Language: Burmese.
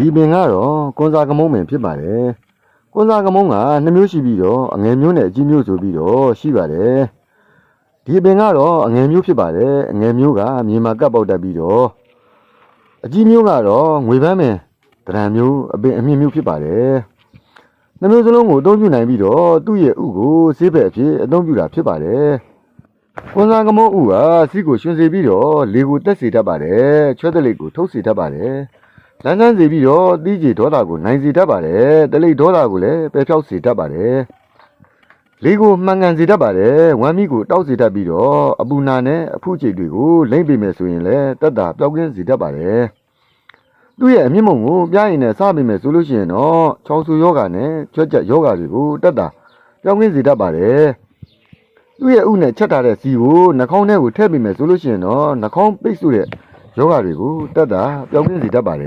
ဒီပင်ကတော့ကွန်စာကမုံပင်ဖြစ်ပါတယ်ကွန်စာကမုံက2မျိုးရှိပြီးတော့အငယ်မျိုးနဲ့အကြီးမျိုးဆိုပြီးတော့ရှိပါတယ်ဒီပင်ကတော့အငယ်မျိုးဖြစ်ပါတယ်အငယ်မျိုးကမြေမှာကပ်ပေါက်တတ်ပြီးတော့အကြီးမျိုးကတော့ငွေပန်းပင်တရံမျိုးအပင်အမြင့်မျိုးဖြစ်ပါတယ်2မျိုးစလုံးကိုအသုံးပြုနိုင်ပြီးတော့သူ့ရဲ့ဥကိုဆေးဘက်အဖြစ်အသုံးပြုတာဖြစ်ပါတယ်ကွန်စာကမုံဥကစီးကိုရှင်စေပြီးတော့လေကိုတက်စေတတ်ပါတယ်ချွဲတလိပ်ကိုထုတ်စေတတ်ပါတယ်လန်းဆန်းစေပြီးတော့တီးကြည်ဒေါသကိုနိုင်စေတတ်ပါတယ်တလိပ်ဒေါသကိုလည်းပယ်ဖြောက်စေတတ်ပါတယ်လေးကိုမှန်ကန်စေတတ်ပါတယ်ဝမ်းမီကိုတောက်စေတတ်ပြီးတော့အပူနာနဲ့အဖုချိတ်တွေကိုလိမ့်ပေမဲ့ဆိုရင်လည်းတက်တာပျောက်ကင်းစေတတ်ပါတယ်သူ့ရဲ့အမြင့်မုံကိုပြားရင်နဲ့စားပေမဲ့ဆိုလို့ရှိရင်တော့ချောင်းဆူယောဂနဲ့ကြွက်ကြက်ယောဂတွေကိုတက်တာပျောက်ကင်းစေတတ်ပါတယ်သူ့ရဲ့ဥနဲ့ချက်ထားတဲ့စီကိုနှာခေါင်းထဲကိုထည့်ပေမဲ့ဆိုလို့ရှိရင်တော့နှာခေါင်းပိတ်ဆို့တဲ့ယောဂတွေကိုတက်တာပျောက်ကင်းစေတတ်ပါတယ်